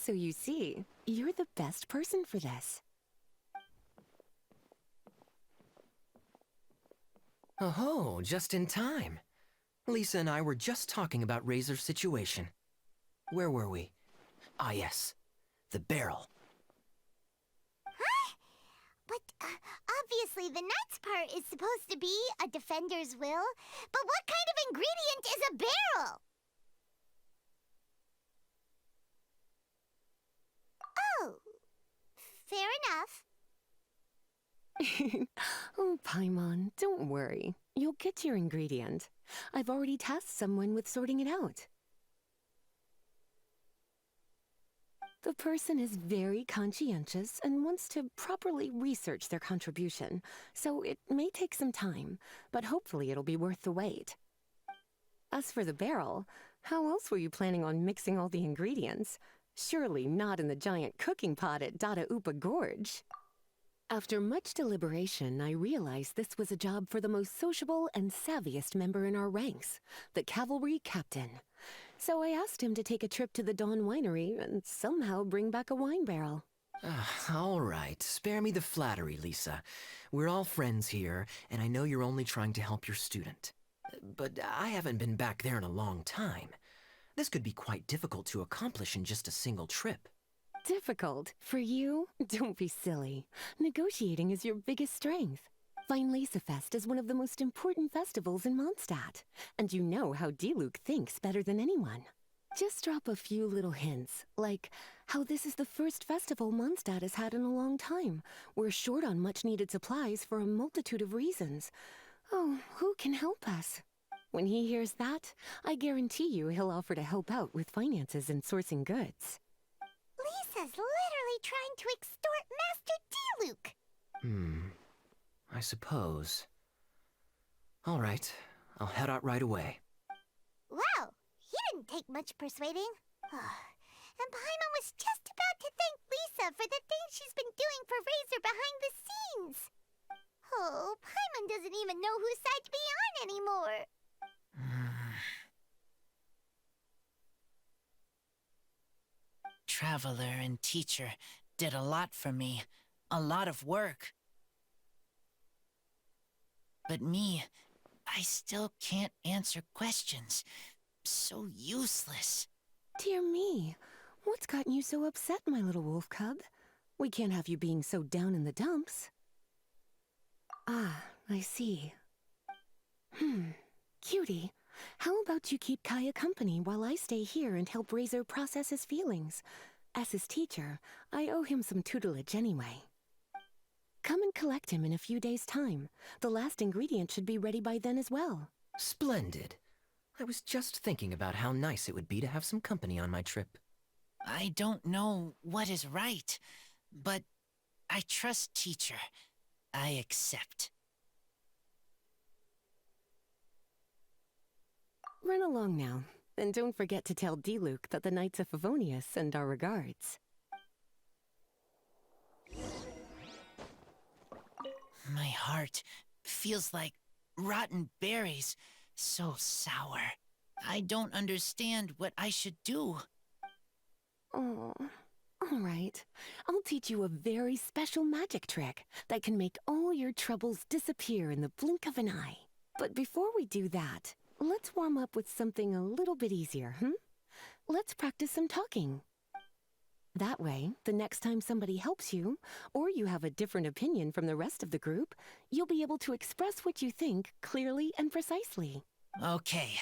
So you see, you're the best person for this. Oh, just in time. Lisa and I were just talking about Razor's situation. Where were we? Ah, yes. The barrel. Huh? But, obviously the Knight's part is supposed to be a defender's will. But what kind of ingredient is a barrel? Oh, fair enough. Oh, Paimon, don't worry. You'll get your ingredient. I've already tasked someone with sorting it out. The person is very conscientious and wants to properly research their contribution, so it may take some time, but hopefully it'll be worth the wait. As for the barrel, how else were you planning on mixing all the ingredients? Surely not in the giant cooking pot at Dada Upa Gorge. After much deliberation, I realized this was a job for the most sociable and savviest member in our ranks, the cavalry captain. So I asked him to take a trip to the Dawn Winery and somehow bring back a wine barrel. All right, spare me the flattery, Lisa. We're all friends here, and I know you're only trying to help your student. But I haven't been back there in a long time. This could be quite difficult to accomplish in just a single trip. Difficult? For you? Don't be silly. Negotiating is your biggest strength. Fest is one of the most important festivals in Mondstadt, and you know how Diluc thinks better than anyone. Just drop a few little hints, like how this is the first festival Mondstadt has had in a long time. We're short on much-needed supplies for a multitude of reasons. Oh, who can help us? When he hears that, I guarantee you he'll offer to help out with finances and sourcing goods. Lisa's literally trying to extort Master Diluc. I suppose. All right, I'll head out right away. Wow, he didn't take much persuading. And Paimon was just about to thank Lisa for the things she's been doing for Razor behind the scenes. Oh, Paimon doesn't even know whose side to be on anymore. Traveler and teacher did a lot for me. A lot of work. But me, I still can't answer questions. So useless. Dear me, what's gotten you so upset, my little wolf cub? We can't have you being so down in the dumps. Ah, I see. Cutie, how about you keep Kaya company while I stay here and help Razor process his feelings? As his teacher, I owe him some tutelage anyway. Come and collect him in a few days' time. The last ingredient should be ready by then as well. Splendid. I was just thinking about how nice it would be to have some company on my trip. I don't know what is right, but I trust teacher. I accept. Run along now, and don't forget to tell Diluc that the Knights of Favonius send our regards. My heart feels like rotten berries, so sour. I don't understand what I should do. Oh, all right. I'll teach you a very special magic trick that can make all your troubles disappear in the blink of an eye. But before we do that, let's warm up with something a little bit easier, Let's practice some talking. That way, the next time somebody helps you, or you have a different opinion from the rest of the group, you'll be able to express what you think clearly and precisely. Okay.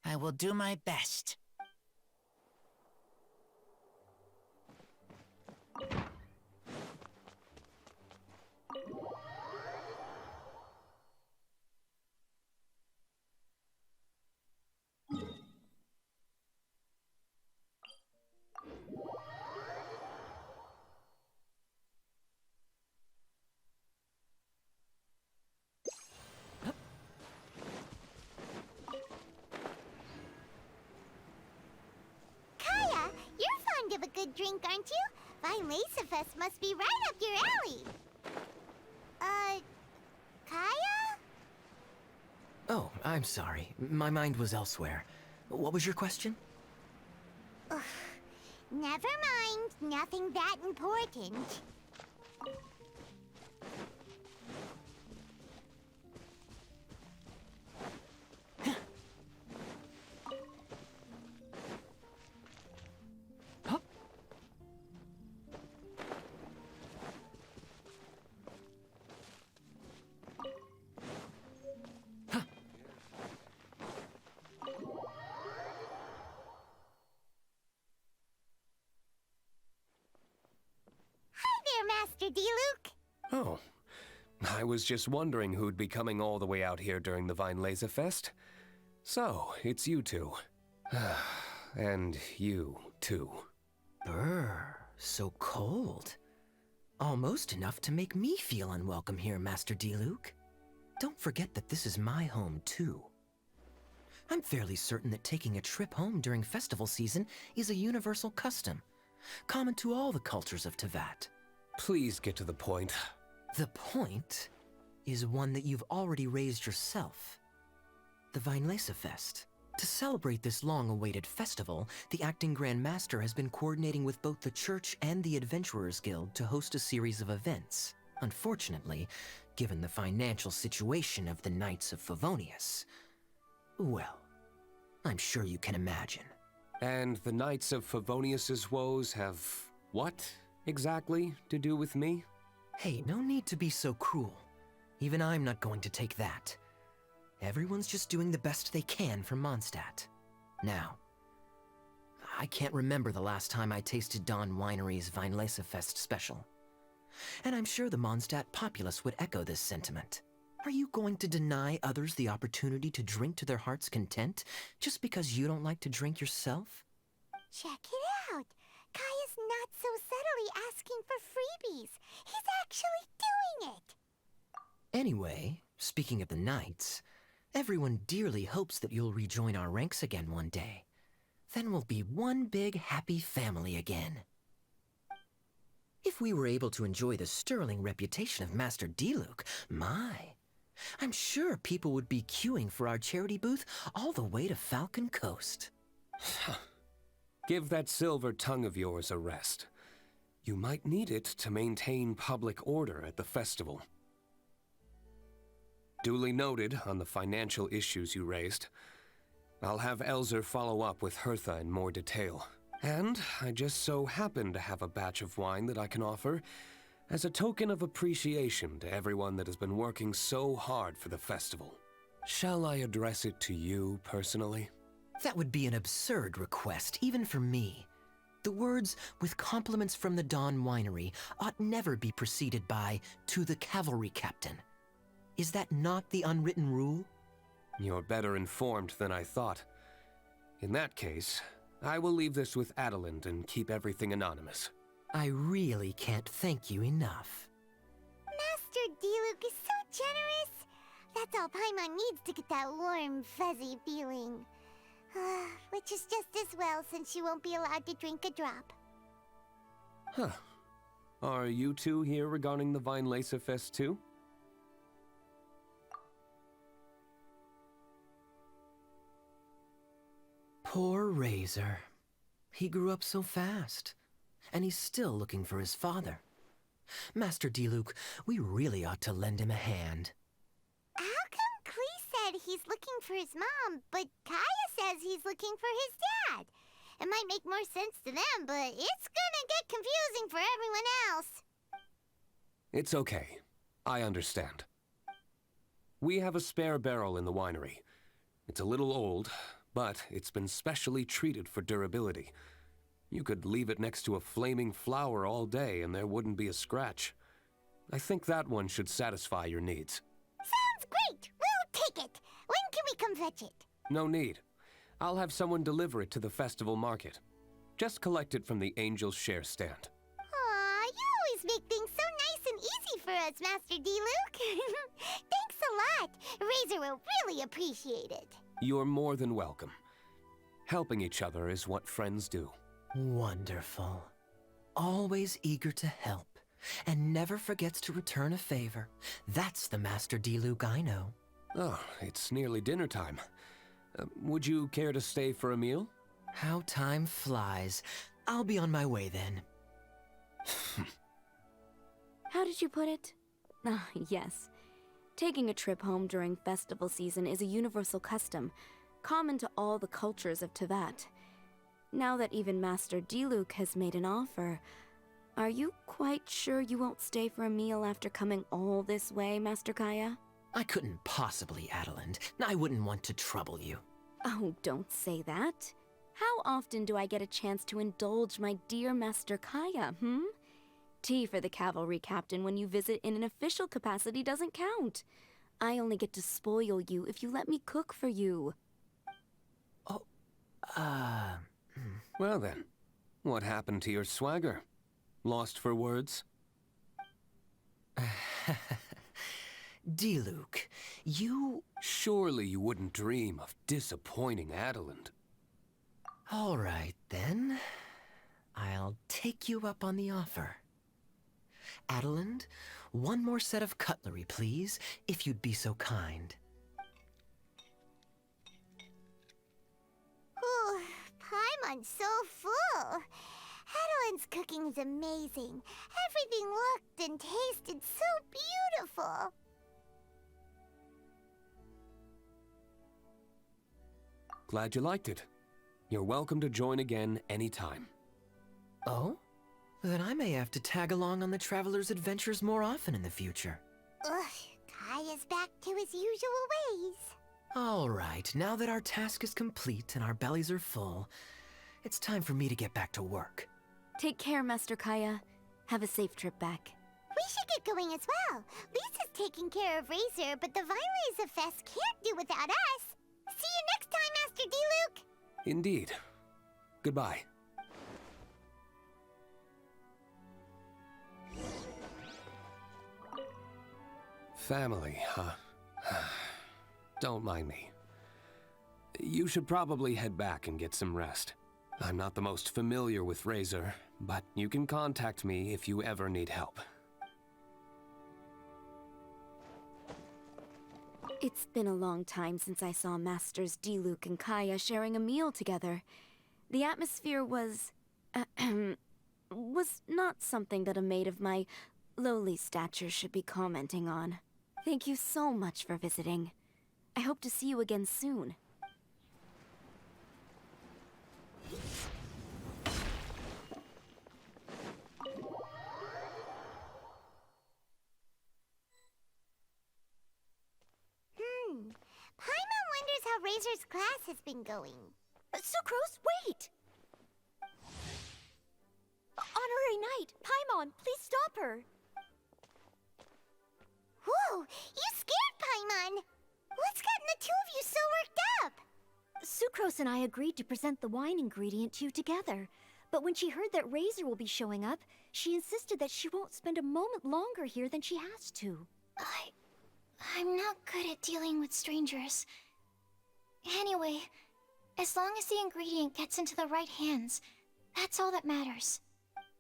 I will do my best. Kaya, you're fond of a good drink, aren't you? Fest must be right up your alley. Kaya? Oh, I'm sorry. My mind was elsewhere. What was your question? Never mind. Nothing that important. Master D-Luke. Oh, I was just wondering who'd be coming all the way out here during the Vine Laser Fest. So, it's you two. And you, too. Brr, so cold. Almost enough to make me feel unwelcome here, Master D-Luke. Don't forget that this is my home, too. I'm fairly certain that taking a trip home during festival season is a universal custom, common to all the cultures of Teyvat. Please get to the point. The point is one that you've already raised yourself. The Vinelesa Fest. To celebrate this long-awaited festival, the Acting Grand Master has been coordinating with both the Church and the Adventurers Guild to host a series of events. Unfortunately, given the financial situation of the Knights of Favonius, well, I'm sure you can imagine. And the Knights of Favonius's woes have what exactly to do with me? Hey, no need to be so cruel. Even I'm not going to take that. Everyone's just doing the best they can for Mondstadt. Now, I can't remember the last time I tasted Dawn Winery's Vinelesa Fest special. And I'm sure the Mondstadt populace would echo this sentiment. Are you going to deny others the opportunity to drink to their heart's content just because you don't like to drink yourself? Check it out. Kaya's not so subtly asking for freebies. He's actually doing it. Anyway, speaking of the Knights, everyone dearly hopes that you'll rejoin our ranks again one day. Then we'll be one big happy family again. If we were able to enjoy the sterling reputation of Master D-Luke, I'm sure people would be queuing for our charity booth all the way to Falcon Coast. Give that silver tongue of yours a rest. You might need it to maintain public order at the festival. Duly noted on the financial issues you raised. I'll have Elzer follow up with Hertha in more detail. And I just so happen to have a batch of wine that I can offer as a token of appreciation to everyone that has been working so hard for the festival. Shall I address it to you personally? That would be an absurd request, even for me. The words, "with compliments from the Dawn Winery," ought never be preceded by, "to the cavalry captain." Is that not the unwritten rule? You're better informed than I thought. In that case, I will leave this with Adelind and keep everything anonymous. I really can't thank you enough. Master D-Luke is so generous. That's all Paimon needs to get that warm, fuzzy feeling. Which is just as well since she won't be allowed to drink a drop. Huh. Are you two here regarding the Vinelesa Fest too? Poor Razor. He grew up so fast, and he's still looking for his father. Master D-Luke, we really ought to lend him a hand. How come Klee said he's looking for his mom, but Kaya says he's looking for his dad? It might make more sense to them, but it's gonna get confusing for everyone else. It's okay. I understand. We have a spare barrel in the winery. It's a little old, but it's been specially treated for durability. You could leave it next to a flaming flower all day and there wouldn't be a scratch. I think that one should satisfy your needs. Sounds great! We'll take it! When can we come fetch it? No need. I'll have someone deliver it to the festival market. Just collect it from the Angel's Share stand. Aw, you always make things so nice and easy for us, Master D-Luke. Thanks a lot. Razor will really appreciate it. You're more than welcome. Helping each other is what friends do. Wonderful. Always eager to help, and never forgets to return a favor. That's the Master D-Luke I know. Oh, it's nearly dinner time. Would you care to stay for a meal? How time flies. I'll be on my way then. How did you put it? Ah, yes. Taking a trip home during festival season is a universal custom, common to all the cultures of Teyvat. Now that even Master Diluc has made an offer, are you quite sure you won't stay for a meal after coming all this way, Master Kaya? I couldn't possibly, Adeland. I wouldn't want to trouble you. Oh, don't say that. How often do I get a chance to indulge my dear Master Kaya, Tea for the cavalry captain when you visit in an official capacity doesn't count. I only get to spoil you if you let me cook for you. Oh, Well then, what happened to your swagger? Lost for words? Diluc, you... Surely you wouldn't dream of disappointing Adeland. All right, then. I'll take you up on the offer. Adeland, one more set of cutlery, please, if you'd be so kind. Ooh, Paimon's so full. Adelin's cooking is amazing. Everything looked and tasted so beautiful. Glad you liked it. You're welcome to join again anytime. Oh? Then I may have to tag along on the Traveler's adventures more often in the future. Ugh, Kaya's back to his usual ways. All right, now that our task is complete and our bellies are full, it's time for me to get back to work. Take care, Master Kaya. Have a safe trip back. We should get going as well. Lisa's taking care of Razor, but the Vilaza Fest can't do without us. See you next time, Master Diluc! Indeed. Goodbye. Family, huh? Don't mind me. You should probably head back and get some rest. I'm not the most familiar with Razor, but you can contact me if you ever need help. It's been a long time since I saw Masters Diluc and Kaya sharing a meal together. The atmosphere was not something that a maid of my lowly stature should be commenting on. Thank you so much for visiting. I hope to see you again soon. Paimon wonders how Razor's class has been going. Sucrose, wait! Honorary Knight, Paimon, please stop her! Whoa, you scared Paimon! What's gotten the two of you so worked up? Sucrose and I agreed to present the wine ingredient to you together. But when she heard that Razor will be showing up, she insisted that she won't spend a moment longer here than she has to. I'm not good at dealing with strangers. Anyway, as long as the ingredient gets into the right hands, that's all that matters.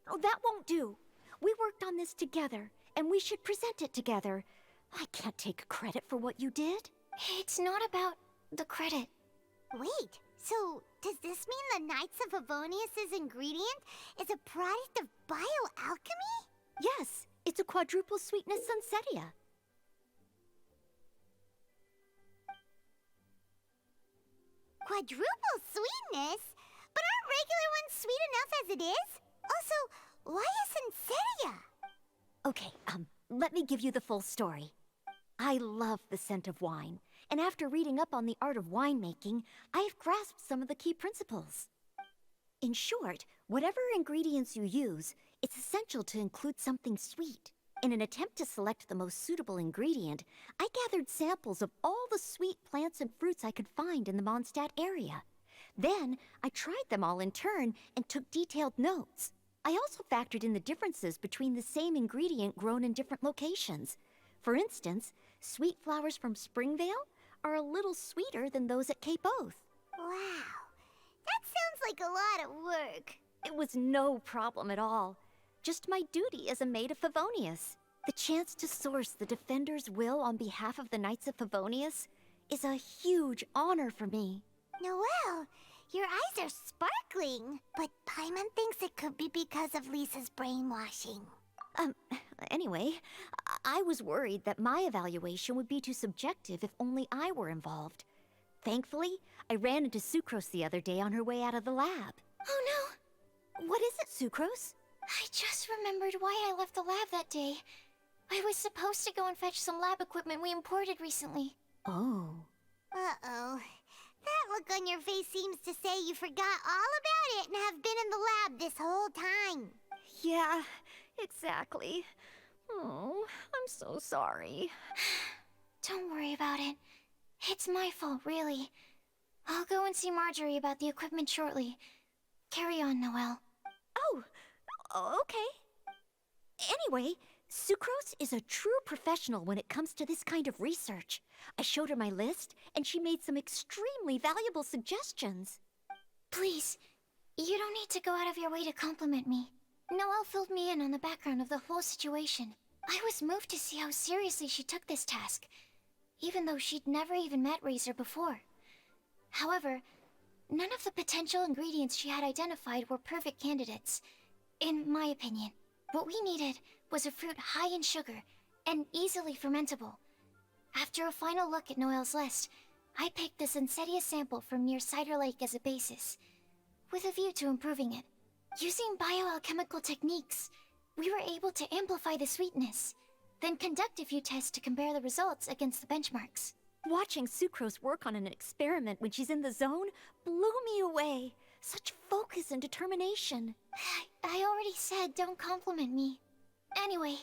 Oh, that won't do. We worked on this together, and we should present it together. I can't take credit for what you did. It's not about the credit. Wait, so does this mean the Knights of Favonius' ingredient is a product of bioalchemy? Yes, it's a quadruple sweetness sunsetia. Quadruple sweetness? But aren't regular ones sweet enough as it is? Also, why a sunsetia? Okay, let me give you the full story. I love the scent of wine, and after reading up on the art of winemaking, I have grasped some of the key principles. In short, whatever ingredients you use, it's essential to include something sweet. In an attempt to select the most suitable ingredient, I gathered samples of all the sweet plants and fruits I could find in the Mondstadt area. Then, I tried them all in turn and took detailed notes. I also factored in the differences between the same ingredient grown in different locations. For instance, sweet flowers from Springvale are a little sweeter than those at Cape Oath. Wow, that sounds like a lot of work. It was no problem at all. Just my duty as a maid of Favonius. The chance to source the Defender's will on behalf of the Knights of Favonius is a huge honor for me. Noelle, Your eyes are sparkling. But Paimon thinks it could be because of Lisa's brainwashing. Anyway, I was worried that my evaluation would be too subjective if only I were involved. Thankfully, I ran into Sucrose the other day on her way out of the lab. Oh no! What is it, Sucrose? I just remembered why I left the lab that day. I was supposed to go and fetch some lab equipment we imported recently. Oh. Uh-oh. That look on your face seems to say you forgot all about it and have been in the lab this whole time. Yeah, exactly. Oh, I'm so sorry. Don't worry about it. It's my fault, really. I'll go and see Marjorie about the equipment shortly. Carry on, Noelle. Oh, okay. Anyway, Sucrose is a true professional when it comes to this kind of research. I showed her my list, and she made some extremely valuable suggestions. Please, you don't need to go out of your way to compliment me. Noelle filled me in on the background of the whole situation. I was moved to see how seriously she took this task, even though she'd never even met Razor before. However, none of the potential ingredients she had identified were perfect candidates, in my opinion. What we needed was a fruit high in sugar and easily fermentable. After a final look at Noelle's list, I picked the Sensetia sample from near Cider Lake as a basis, with a view to improving it. Using bioalchemical techniques, we were able to amplify the sweetness, then conduct a few tests to compare the results against the benchmarks. Watching Sucrose work on an experiment when she's in the zone blew me away. Such focus and determination. I already said don't compliment me. Anyway,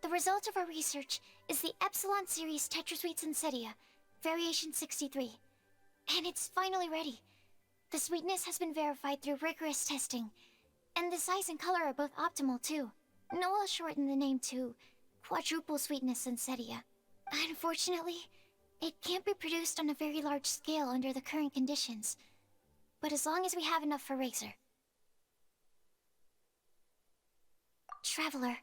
the result of our research is the Epsilon Series Tetrasweet Sensetia, Variation 63. And it's finally ready. The sweetness has been verified through rigorous testing, and the size and color are both optimal too. Noelle shortened the name to Quadruple Sweetness Sensetia. Unfortunately, it can't be produced on a very large scale under the current conditions, but as long as we have enough for Razor. Traveler,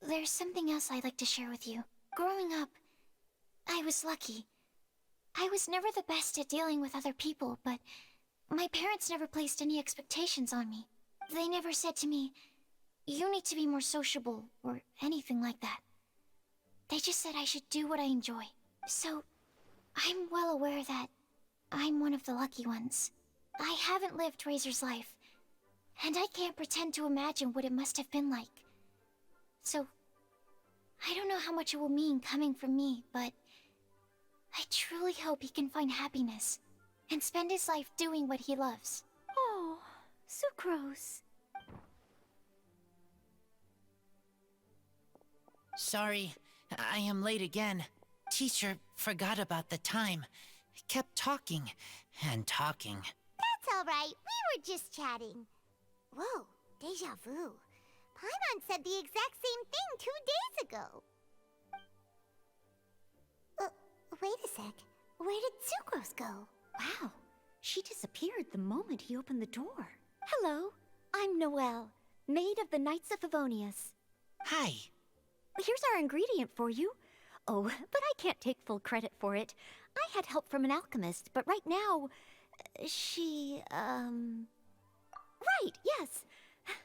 there's something else I'd like to share with you. Growing up, I was lucky. I was never the best at dealing with other people, but my parents never placed any expectations on me. They never said to me, "You need to be more sociable," or anything like that. They just said I should do what I enjoy. So, I'm well aware that I'm one of the lucky ones. I haven't lived Razor's life, and I can't pretend to imagine what it must have been like. So, I don't know how much it will mean coming from me, but I truly hope he can find happiness and spend his life doing what he loves. Oh, Sucrose. Sorry, I am late again. Teacher forgot about the time. Kept talking and talking. That's all right. We were just chatting. Whoa, déjà vu. Paimon said the exact same thing 2 days ago. Wait a sec. Where did Sucrose go? Wow, she disappeared the moment he opened the door. Hello, I'm Noelle, maid of the Knights of Favonius. Hi. Here's our ingredient for you. Oh, but I can't take full credit for it. I had help from an alchemist, but right now, Right, yes.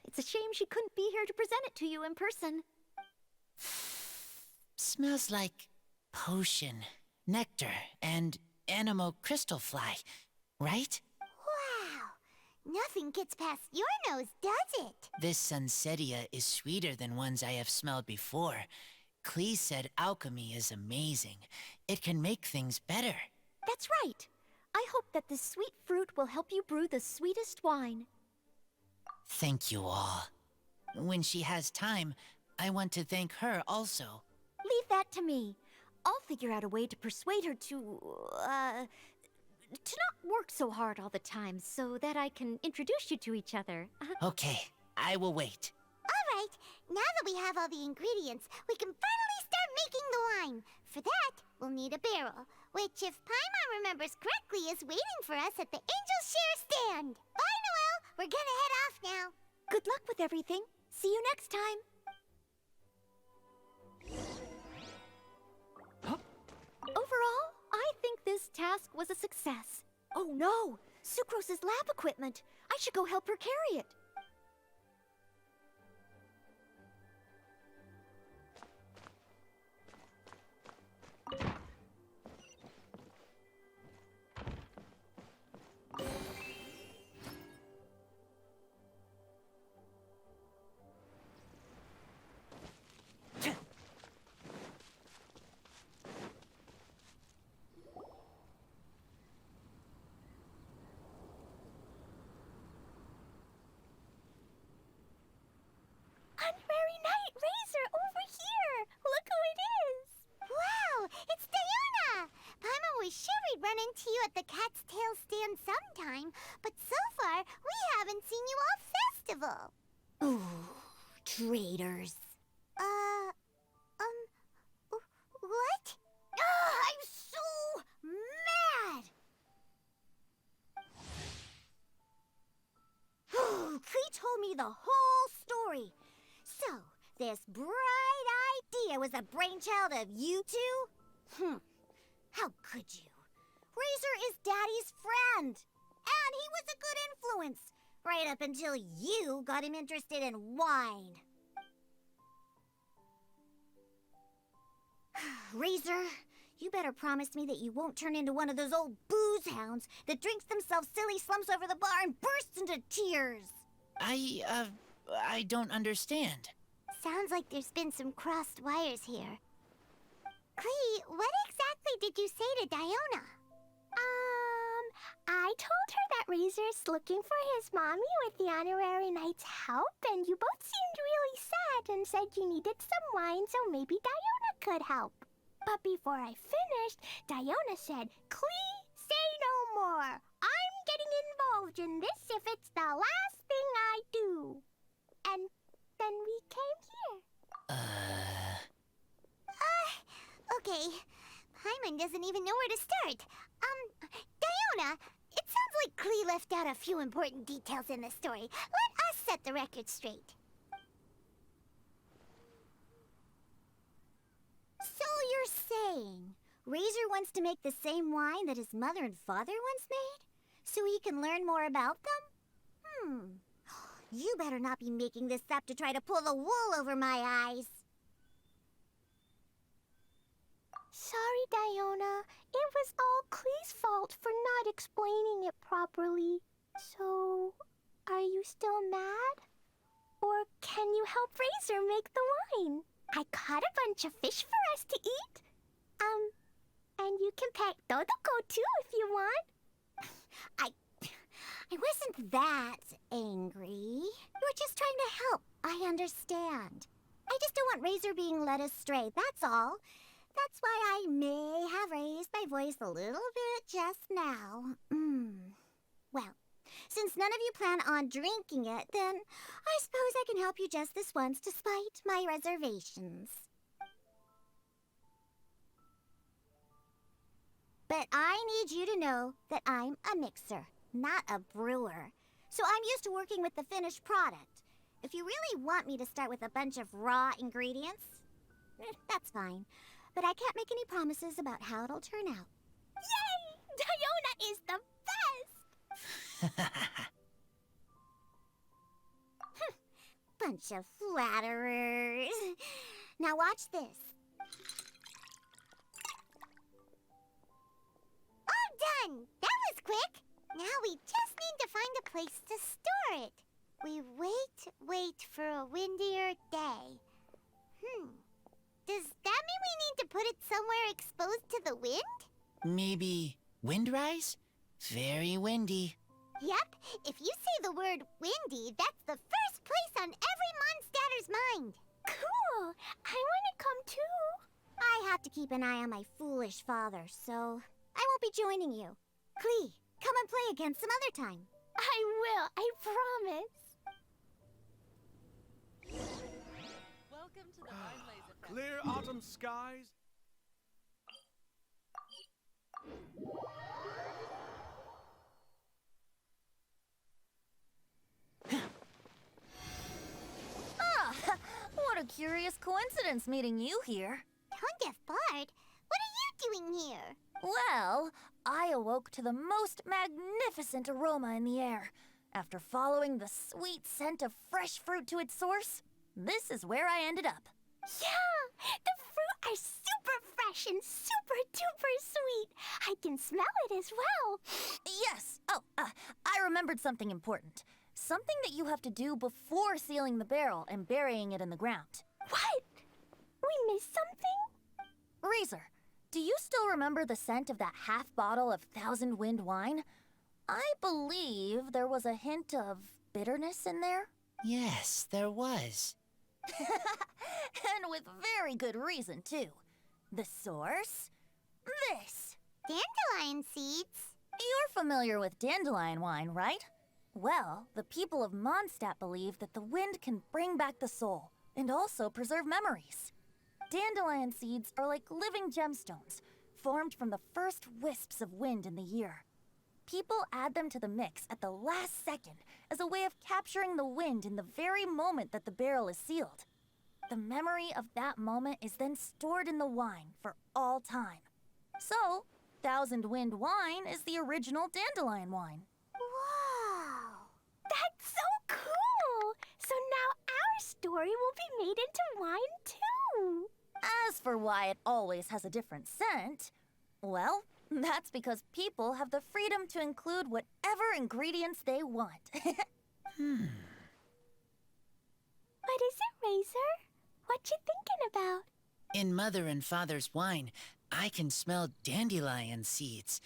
It's a shame she couldn't be here to present it to you in person. Smells like potion, nectar, and anemo crystal fly, right? Wow. Nothing gets past your nose, does it? This Sensetia is sweeter than ones I have smelled before. Clee said alchemy is amazing. It can make things better. That's right. I hope that this sweet fruit will help you brew the sweetest wine. Thank you all. When she has time, I want to thank her also. Leave that to me. I'll figure out a way to persuade her to not work so hard all the time so that I can introduce you to each other. Okay, I will wait. All right. Now that we have all the ingredients, we can finally start making the wine. For that, we'll need a barrel, which, if Paimon remembers correctly, is waiting for us at the Angel Share stand. Bye, Noelle. We're gonna head off now. Good luck with everything. See you next time. Overall, I think this task was a success. Oh no! Sucrose's lab equipment. I should go help her carry it. Honorary Knight Razor over here! Look who it is! Wow, it's Diona! Paimon was sure we'd run into you at the Cat's Tail stand sometime, but so far we haven't seen you all festival. Ooh, traitors. What? I'm so mad! Klee told me the whole story. So, this bright idea was a brainchild of you two? How could you? Razor is Daddy's friend. And he was a good influence. Right up until you got him interested in wine. Razor, you better promise me that you won't turn into one of those old booze hounds that drinks themselves silly, slumps over the bar, and bursts into tears. I don't understand. Sounds like there's been some crossed wires here. Klee, what exactly did you say to Diona? I told her that Razor's looking for his mommy with the Honorary Knight's help, and you both seemed really sad and said you needed some wine, so maybe Diona could help. But before I finished, Diona said, Klee, say no more. I'm getting involved in this if it's the last thing I do. And then we came here. Okay. Paimon doesn't even know where to start. Diona, it sounds like Klee left out a few important details in the story. Let us set the record straight. So you're saying Razor wants to make the same wine that his mother and father once made? So he can learn more about them? You better not be making this up to try to pull the wool over my eyes. Sorry, Diona. It was all Klee's fault for not explaining it properly. So, are you still mad? Or can you help Razor make the wine? I caught a bunch of fish for us to eat. And you can pet Dodoko too if you want. I wasn't that angry. You were just trying to help. I understand. I just don't want Razor being led astray, that's all. That's why I may have raised my voice a little bit just now. Well, since none of you plan on drinking it, then I suppose I can help you just this once despite my reservations. But I need you to know that I'm a mixer, not a brewer. So I'm used to working with the finished product. If you really want me to start with a bunch of raw ingredients, that's fine. But I can't make any promises about how it'll turn out. Yay! Diona is the best! Bunch of flatterers. Now watch this. All done! That was quick! Now we just need to find a place to store it. We wait for a windier day. Does that mean we need to put it somewhere exposed to the wind? Maybe windrise? Very windy. Yep, if you say the word windy, that's the first place on every Mondstatter's mind. Cool! I want to come too. I have to keep an eye on my foolish father, so I won't be joining you. Klee, come and play again some other time. I will, I promise. Welcome to the Wine Laser Fest. Clear autumn skies. What a curious coincidence meeting you here. Don't get bored. What are you doing here? Well, I I awoke to the most magnificent aroma in the air. After following the sweet scent of fresh fruit to its source, this is where I ended up. Yeah, the fruit are super fresh and super duper sweet. I can smell it as well. Yes. Oh, I remembered something important. Something that you have to do before sealing the barrel and burying it in the ground. What? We missed something? Razor, do you still remember the scent of that half bottle of Thousand Wind wine? I believe there was a hint of bitterness in there. Yes, there was. And with very good reason, too. The source? This. Dandelion seeds. You're familiar with dandelion wine, right? Well, the people of Mondstadt believe that the wind can bring back the soul and also preserve memories. Dandelion seeds are like living gemstones, formed from the first wisps of wind in the year. People add them to the mix at the last second as a way of capturing the wind in the very moment that the barrel is sealed. The memory of that moment is then stored in the wine for all time. So, Thousand Wind wine is the original dandelion wine. Wow. That's so cool. So now our story will be made into wine too. As for why it always has a different scent, well, that's because people have the freedom to include whatever ingredients they want. What is it, Razor? What you thinking about? In Mother and Father's wine, I can smell dandelion seeds,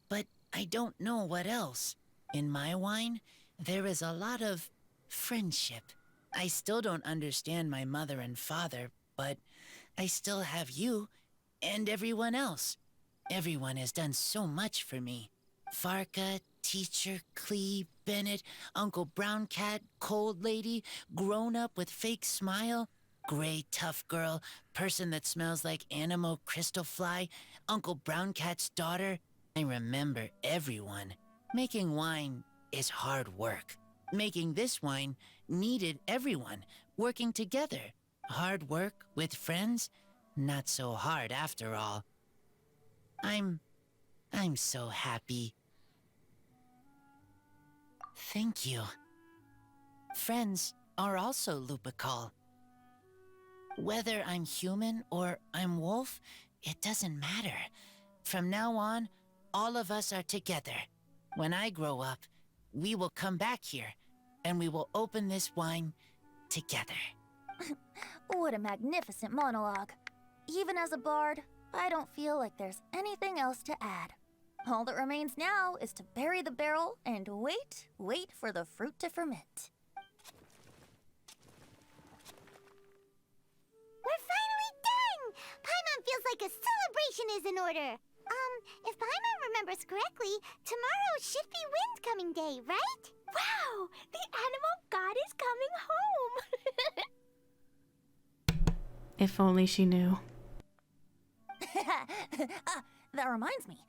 but I don't know what else. In my wine, there is a lot of friendship. I still don't understand my mother and father, but I still have you and everyone else. Everyone has done so much for me. Farka, Teacher, Clee, Bennett, Uncle Brown Cat, Cold Lady, Grown Up with Fake Smile, Gray Tough Girl, Person that Smells like Animo Crystal Fly, Uncle Brown Cat's daughter. I remember everyone. Making wine is hard work. Making this wine needed everyone, working together. Hard work with friends? Not so hard after all. I'm so happy. Thank you. Friends are also Lupical. Whether I'm human or I'm wolf, it doesn't matter. From now on, all of us are together. When I grow up, we will come back here, and we will open this wine together. What a magnificent monologue. Even as a bard, I don't feel like there's anything else to add. All that remains now is to bury the barrel and wait for the fruit to ferment. We're finally done! Paimon feels like a celebration is in order. If Paimon remembers correctly, tomorrow should be Windcoming Day, right? Wow! The animal god is coming home! If only she knew. That reminds me.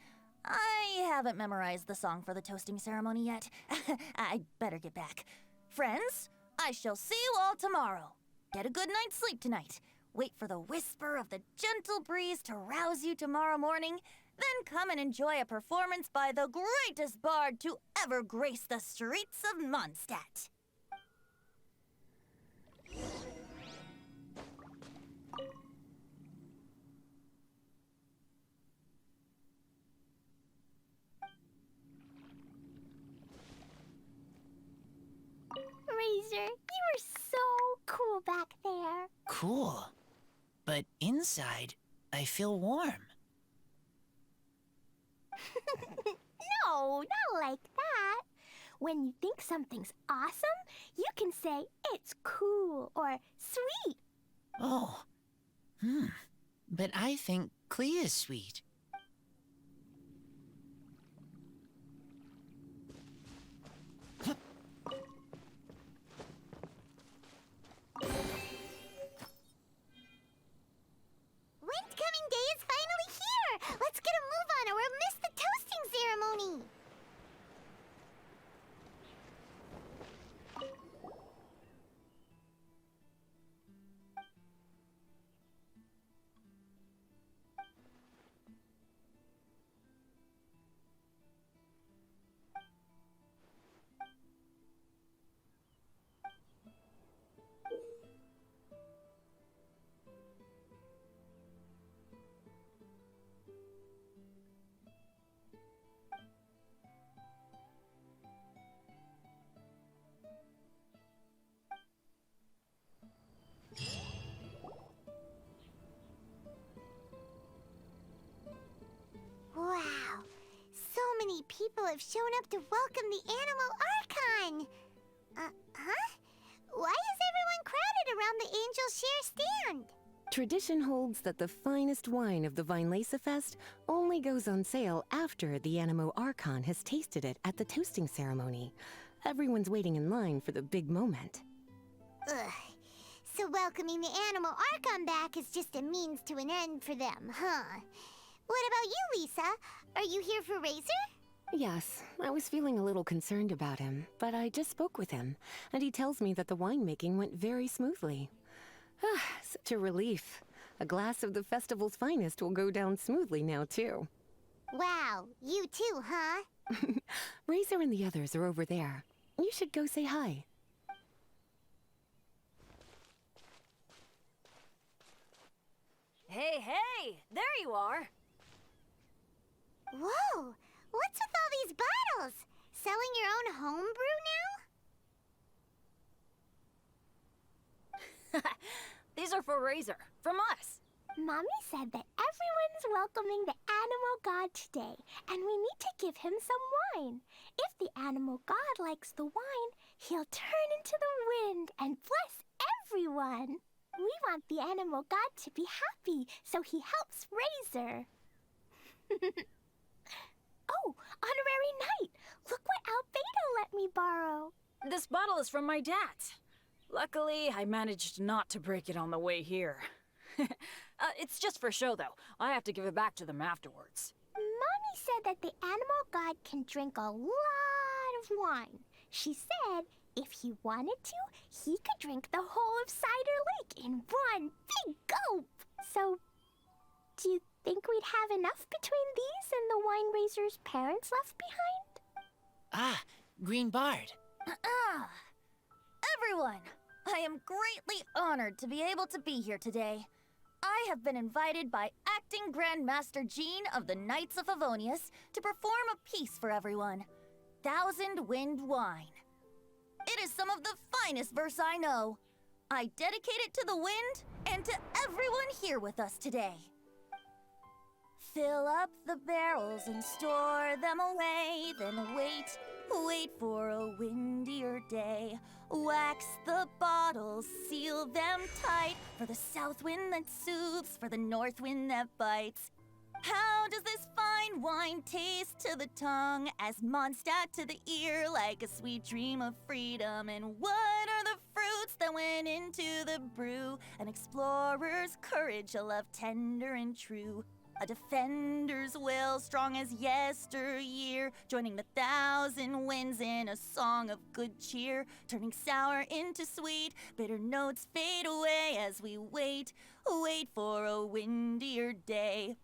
I haven't memorized the song for the toasting ceremony yet. I'd better get back. Friends, I shall see you all tomorrow. Get a good night's sleep tonight. Wait for the whisper of the gentle breeze to rouse you tomorrow morning. Then come and enjoy a performance by the greatest bard to ever grace the streets of Mondstadt. Razor, you were so cool back there. Cool. But inside, I feel warm. No, not like that. When you think something's awesome, you can say it's cool or sweet. Oh. But I think Clee is sweet. Windcoming Day is finally here! Let's get a move on or we'll miss the toasting ceremony! many people have shown up to welcome the Animal Archon. Huh? Why is everyone crowded around the Angel Share stand? Tradition holds that the finest wine of the Vinelesa Fest only goes on sale after the Animo Archon has tasted it at the toasting ceremony. Everyone's waiting in line for the big moment. Ugh. So welcoming the Animal Archon back is just a means to an end for them, huh? What about you, Lisa? Are you here for Razor? Yes, I was feeling a little concerned about him, but I just spoke with him, and he tells me that the winemaking went very smoothly. Ah, such a relief. A glass of the festival's finest will go down smoothly now, too. Wow, you too, huh? Razor and the others are over there. You should go say hi. Hey, hey! There you are! Whoa! What's with all these bottles? Selling your own homebrew now? These are for Razor, from us. Mommy said that everyone's welcoming the animal god today, and we need to give him some wine. If the animal god likes the wine, he'll turn into the wind and bless everyone. We want the animal god to be happy, so he helps Razor. Oh, honorary knight! Look what Albedo let me borrow. This bottle is from my dad. Luckily, I managed not to break it on the way here. It's just for show, though. I have to give it back to them afterwards. Mommy said that the animal god can drink a lot of wine. She said if he wanted to, he could drink the whole of Cider Lake in one big gulp. So, do you think we'd have enough between these and the wine raiser's parents left behind? Ah, Green Bard. Everyone, I am greatly honored to be able to be here today. I have been invited by Acting Grandmaster Jean of the Knights of Favonius to perform a piece for everyone. Thousand Wind Wine. It is some of the finest verse I know. I dedicate it to the wind and to everyone here with us today. Fill up the barrels and store them away, then wait for a windier day. Wax the bottles, seal them tight, for the south wind that soothes, for the north wind that bites. How does this fine wine taste to the tongue, as Mondstadt to the ear, like a sweet dream of freedom? And what are the fruits that went into the brew? An explorer's courage, a love tender and true. A defender's will, strong as yesteryear, joining the thousand winds in a song of good cheer, turning sour into sweet, bitter notes fade away as we wait for a windier day.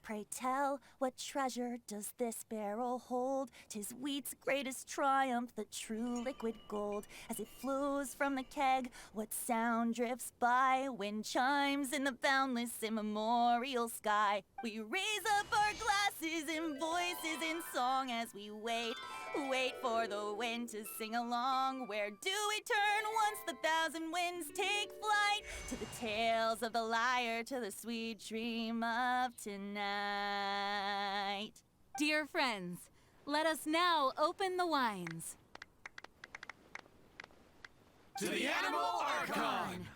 Pray tell, what treasure does this barrel hold? 'Tis wheat's greatest triumph, the true liquid gold. As it flows from the keg, what sound drifts by? Wind chimes in the boundless immemorial sky. We raise up our glasses and voices in song as we wait for the wind to sing along. Where do we turn once the thousand winds take flight? To the tales of the lyre, to the sweet dream of tonight. Dear friends, let us now open the wines. To the Animal Archon!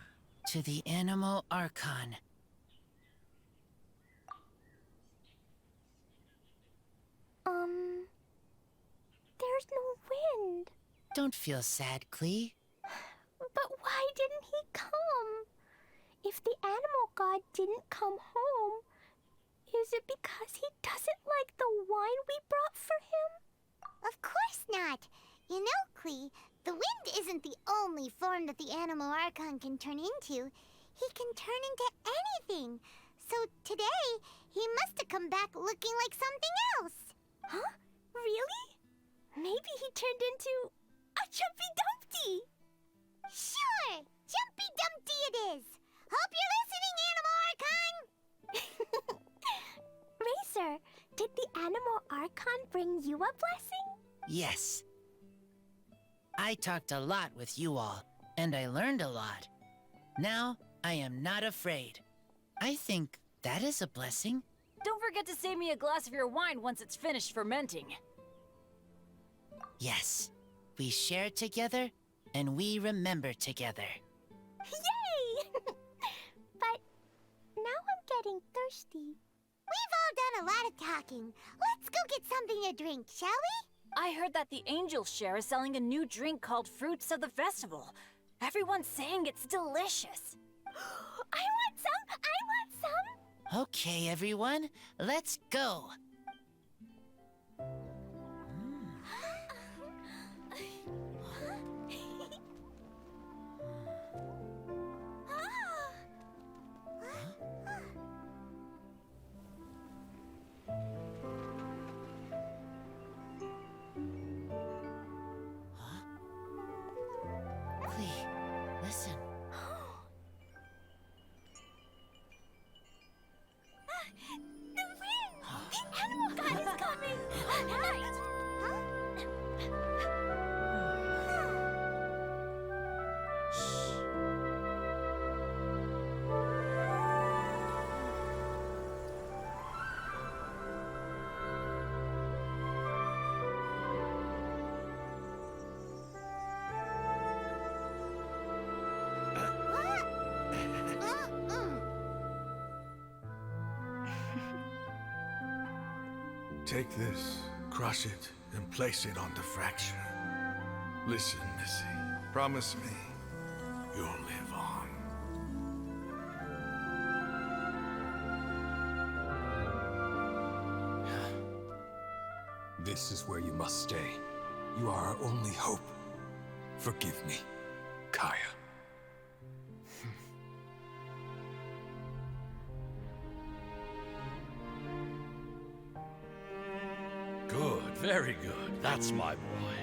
To the Animal Archon. There's no wind. Don't feel sad, Klee. But why didn't he come? If the animal god didn't come home, is it because he doesn't like the wine we brought for him? Of course not. You know, Klee, the wind isn't the only form that the Animal Archon can turn into. He can turn into anything. So today, he must have come back looking like something else. Huh? Really? Maybe he turned into a Jumpy Dumpty. Sure! Jumpy Dumpty it is! Hope you're listening, Animal Archon! Racer, did the Animal Archon bring you a blessing? Yes. I talked a lot with you all, and I learned a lot. Now, I am not afraid. I think that is a blessing. Don't forget to save me a glass of your wine once it's finished fermenting. Yes. We share together, and we remember together. Yay! But now I'm getting thirsty. We've all done a lot of talking. Let's go get something to drink, shall we? I heard that the Angel Share is selling a new drink called Fruits of the Festival. Everyone's saying it's delicious. I want some! I want some! Okay, everyone, let's go. Listen. The wind! The animal god is coming! Right! Take this, crush it, and place it on the fracture. Listen, Missy. Promise me you'll live on. This is where you must stay. You are our only hope. Forgive me, Kaya. Good, very good. That's my boy.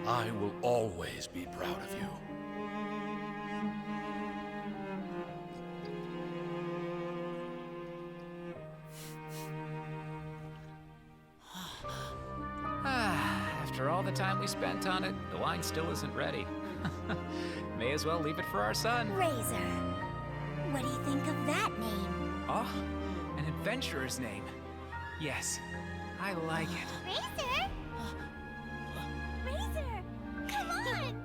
I will always be proud of you. After all the time we spent on it, the wine still isn't ready. May as well leave it for our son. Razor. What do you think of that name? Oh, an adventurer's name. Yes, I like it. Razor? Razor! Come on!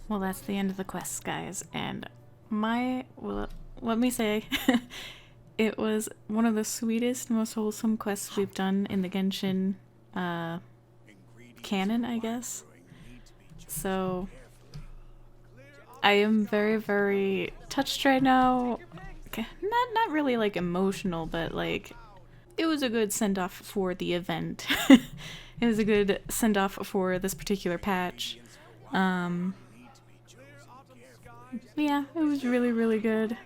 Well, that's the end of the quests, guys, and well, let me say, it was one of the sweetest, most wholesome quests we've done in the Genshin canon, I guess. So, I am very, very touched right now. Not really, like, emotional, but, like, it was a good send-off for the event. It was a good send-off for this particular patch. Yeah, it was really, really good.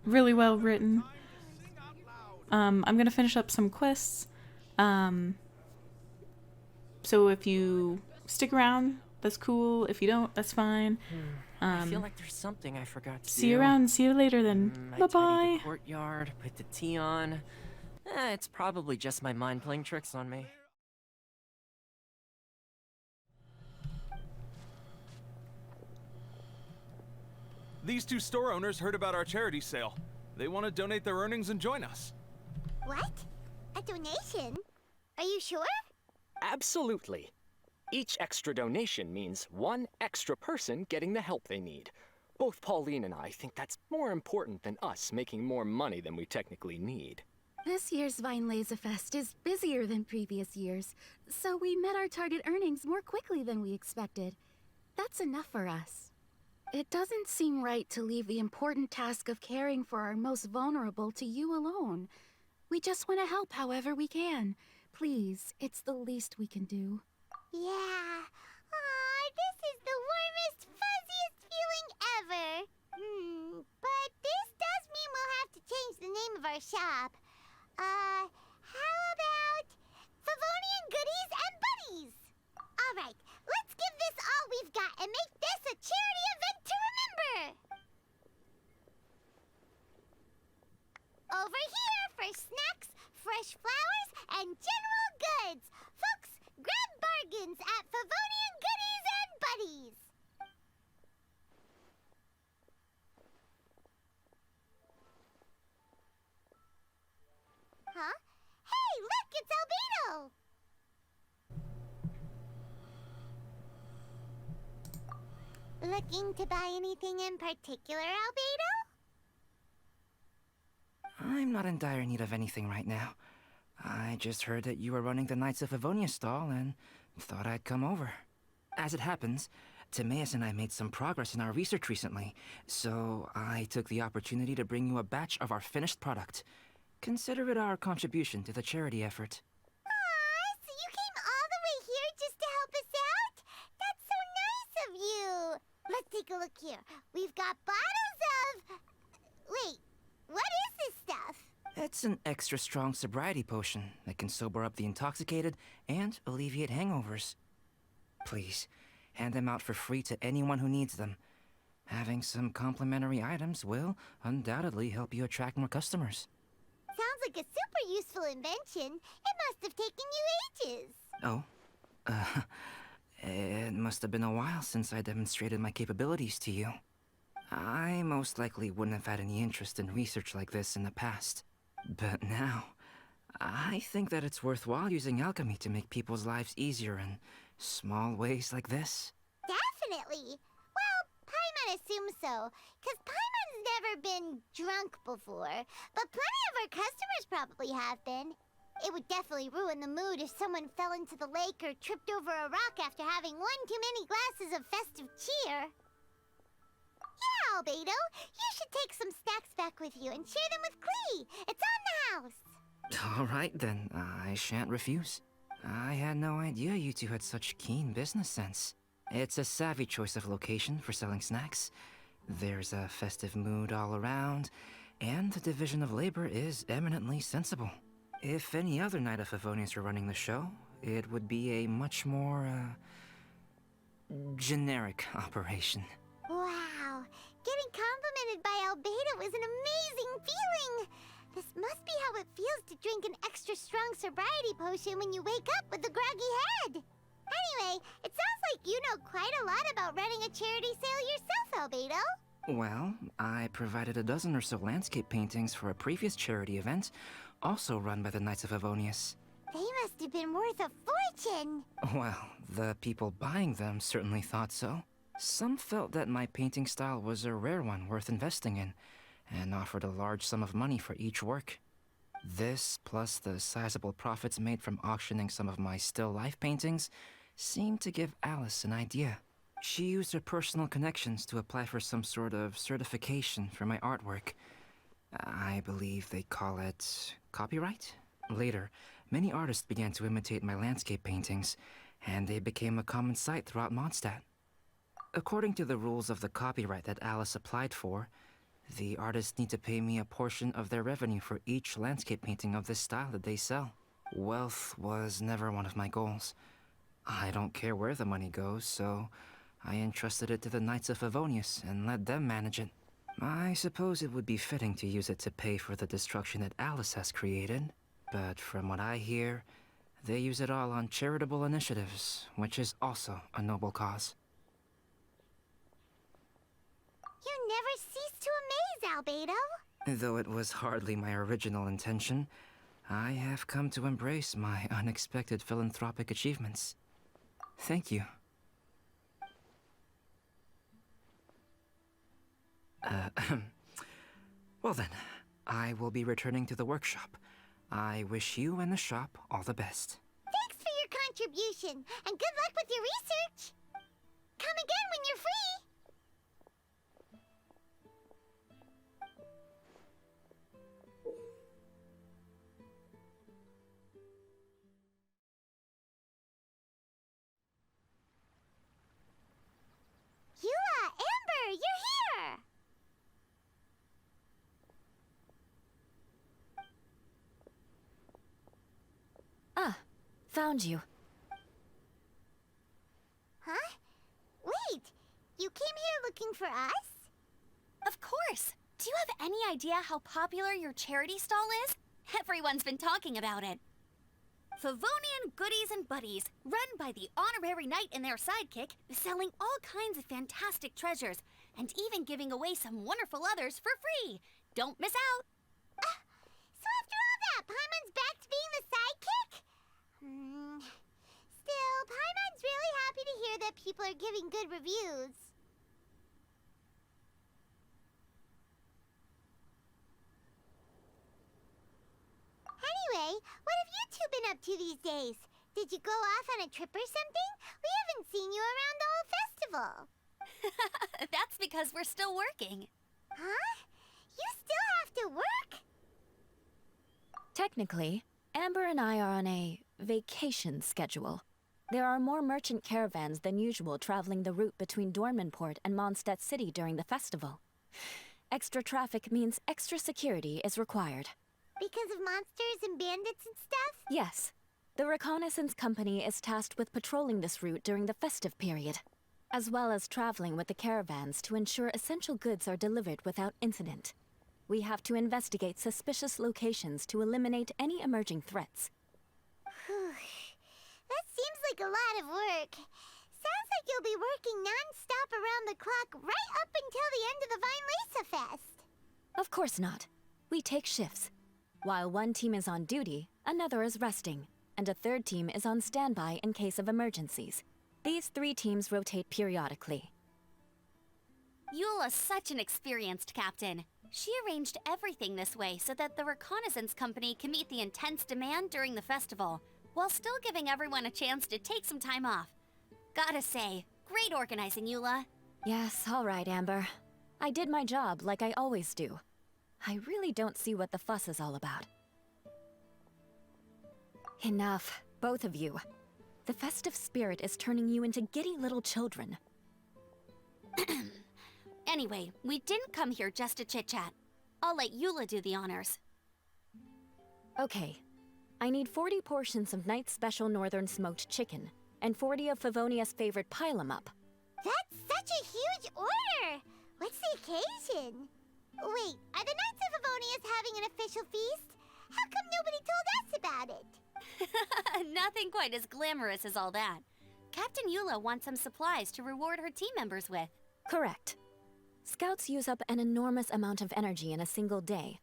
Really well written. I'm gonna finish up some quests. So if you stick around, that's cool. If you don't, that's fine. I feel like there's something I forgot to do. See you around. See you later then. I Bye-bye. tidied the courtyard, put the tea on. It's probably just my mind playing tricks on me. These two store owners heard about our charity sale. They want to donate their earnings and join us. What? A donation? Are you sure? Absolutely. Each extra donation means one extra person getting the help they need. Both Pauline and I think that's more important than us making more money than we technically need. This year's Vine Laserfest is busier than previous years, so we met our target earnings more quickly than we expected. That's enough for us. It doesn't seem right to leave the important task of caring for our most vulnerable to you alone. We just want to help however we can. Please, it's the least we can do. Yeah. Aw, this is the warmest, fuzziest feeling ever. But this does mean we'll have to change the name of our shop. How about Favonian Goodies and Buddies? Looking to buy anything in particular, Albedo? I'm not in dire need of anything right now. I just heard that you were running the Knights of Favonius stall and thought I'd come over. As it happens, Timaeus and I made some progress in our research recently, so I took the opportunity to bring you a batch of our finished product. Consider it our contribution to the charity effort. Aw, so you came all the way here just to help us out? That's so nice of you! Let's take a look here. We've got bottles of... Wait, what is this stuff? It's an extra strong sobriety potion that can sober up the intoxicated and alleviate hangovers. Please, hand them out for free to anyone who needs them. Having some complimentary items will undoubtedly help you attract more customers. Sounds like a super useful invention. It must have taken you ages. Oh, it must have been a while since I demonstrated my capabilities to you. I most likely wouldn't have had any interest in research like this in the past. But now, I think that it's worthwhile using alchemy to make people's lives easier in small ways like this. Definitely. Well, Paimon assumes so, because Paimon's never been drunk before, but plenty of our customers probably have been. It would definitely ruin the mood if someone fell into the lake or tripped over a rock after having one too many glasses of festive cheer. Yeah, Albedo, you should take some snacks back with you and share them with Klee. It's on the house. All right then, I shan't refuse. I had no idea you two had such keen business sense. It's a savvy choice of location for selling snacks. There's a festive mood all around, and the division of labor is eminently sensible. If any other Knight of Favonius were running the show, it would be a much more, generic operation. Wow, getting complimented by Albedo is an amazing feeling. This must be how it feels to drink an extra strong sobriety potion when you wake up with a groggy head. Anyway, it sounds like you know quite a lot about running a charity sale yourself, Albedo. Well, I provided a dozen or so landscape paintings for a previous charity event, also run by the Knights of Favonius. They must have been worth a fortune. Well, the people buying them certainly thought so. Some felt that my painting style was a rare one worth investing in, and offered a large sum of money for each work. This, plus the sizable profits made from auctioning some of my still life paintings, seemed to give Alice an idea. She used her personal connections to apply for some sort of certification for my artwork. I believe they call it copyright? Later, many artists began to imitate my landscape paintings, and they became a common sight throughout Mondstadt. According to the rules of the copyright that Alice applied for, the artists need to pay me a portion of their revenue for each landscape painting of this style that they sell. Wealth was never one of my goals. I don't care where the money goes, so I entrusted it to the Knights of Favonius and let them manage it. I suppose it would be fitting to use it to pay for the destruction that Alice has created, but from what I hear, they use it all on charitable initiatives, which is also a noble cause. You never cease to amaze, Albedo. Though it was hardly my original intention, I have come to embrace my unexpected philanthropic achievements. Thank you. Well then, I will be returning to the workshop. I wish you and the shop all the best. Thanks for your contribution, and good luck with your research. Come again when you're free. Amber, you're here! Ah, found you. Huh? Wait, you came here looking for us? Of course! Do you have any idea how popular your charity stall is? Everyone's been talking about it. Favonian Goodies and Buddies, run by the honorary knight and their sidekick, selling all kinds of fantastic treasures, and even giving away some wonderful others for free. Don't miss out! So after all that, Paimon's back to being the sidekick? Still, Paimon's really happy to hear that people are giving good reviews. Anyway, what have you two been up to these days? Did you go off on a trip or something? We haven't seen you around the whole festival. That's because we're still working. Huh? You still have to work? Technically, Amber and I are on a vacation schedule. There are more merchant caravans than usual traveling the route between Dormanport and Mondstadt City during the festival. Extra traffic means extra security is required. Because of monsters and bandits and stuff? Yes. The reconnaissance company is tasked with patrolling this route during the festive period, as well as traveling with the caravans to ensure essential goods are delivered without incident. We have to investigate suspicious locations to eliminate any emerging threats. That seems like a lot of work. Sounds like you'll be working non-stop around the clock right up until the end of the Vine Fest. Of course not. We take shifts. While one team is on duty, another is resting, and a third team is on standby in case of emergencies. These 3 teams rotate periodically. Eula's such an experienced captain. She arranged everything this way so that the reconnaissance company can meet the intense demand during the festival, while still giving everyone a chance to take some time off. Gotta say, great organizing, Eula. Yes, all right, Amber. I did my job like I always do. I really don't see what the fuss is all about. Enough, both of you. The festive spirit is turning you into giddy little children. Anyway, we didn't come here just to chit-chat. I'll let Eula do the honors. Okay. I need 40 portions of Knight's Special Northern Smoked Chicken, and 40 of Favonius' favorite pile-em-up. That's such a huge order! What's the occasion? Wait, are the Knights of Favonius having an official feast? How come nobody told us about it? Nothing quite as glamorous as all that. Captain Eula wants some supplies to reward her team members with. Correct. Scouts use up an enormous amount of energy in a single day.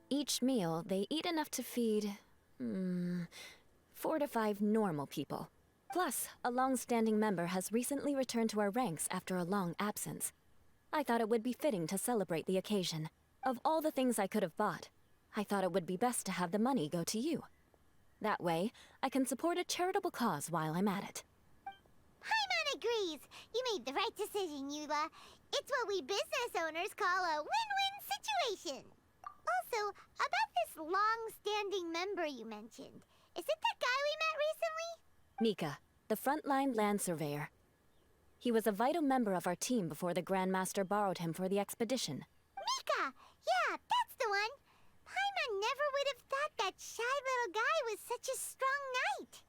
Each meal, they eat enough to feed 4 to 5 normal people. Plus, a long-standing member has recently returned to our ranks after a long absence. I thought it would be fitting to celebrate the occasion. Of all the things I could have bought, I thought it would be best to have the money go to you. That way, I can support a charitable cause while I'm at it. Paimon agrees. You made the right decision, Eula. It's what we business owners call a win-win situation. Also, about this long-standing member you mentioned, is it the guy we met recently? Mika, the frontline land surveyor. He was a vital member of our team before the Grandmaster borrowed him for the expedition. Mika! Yeah, that's the one! Paimon never would have thought that shy little guy was such a strong knight.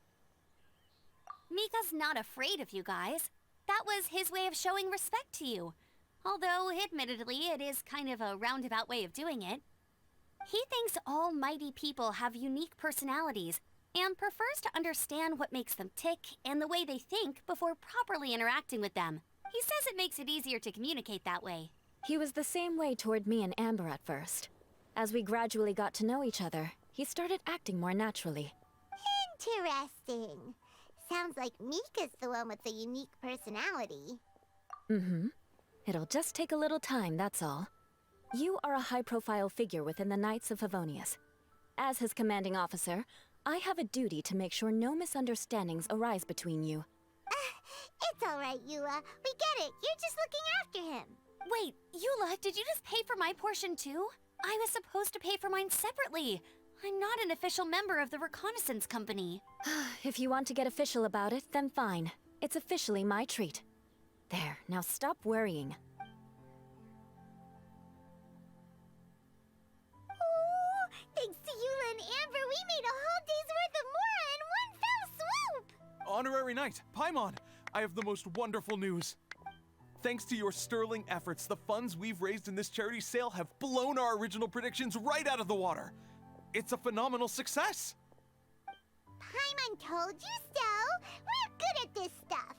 Mika's not afraid of you guys. That was his way of showing respect to you. Although, admittedly, it is kind of a roundabout way of doing it. He thinks all mighty people have unique personalities, and prefers to understand what makes them tick and the way they think before properly interacting with them. He says it makes it easier to communicate that way. He was the same way toward me and Amber at first. As we gradually got to know each other, he started acting more naturally. Interesting. Sounds like Mika's the one with the unique personality. Mm-hmm. It'll just take a little time, that's all. You are a high-profile figure within the Knights of Favonius. As his commanding officer, I have a duty to make sure no misunderstandings arise between you. It's all right, Eula. We get it. You're just looking after him. Wait, Eula, did you just pay for my portion too? I was supposed to pay for mine separately. I'm not an official member of the reconnaissance company. If you want to get official about it, then fine. It's officially my treat. There, now stop worrying. Oh, thanks to Eula and Amber, we made a whole day's worth of Mora in one fell swoop! Honorary Knight, Paimon, I have the most wonderful news. Thanks to your sterling efforts, the funds we've raised in this charity sale have blown our original predictions right out of the water. It's a phenomenal success! Paimon told you so! We're good at this stuff!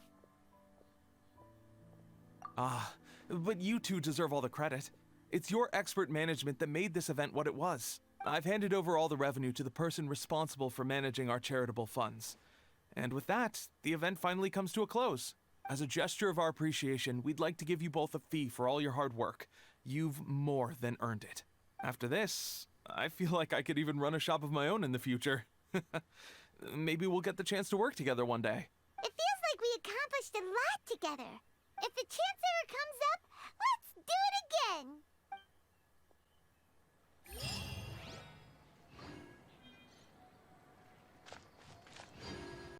But you two deserve all the credit. It's your expert management that made this event what it was. I've handed over all the revenue to the person responsible for managing our charitable funds. And with that, the event finally comes to a close. As a gesture of our appreciation, we'd like to give you both a fee for all your hard work. You've more than earned it. After this, I feel like I could even run a shop of my own in the future. Maybe we'll get the chance to work together one day. It feels like we accomplished a lot together. If the chance ever comes up, let's do it again!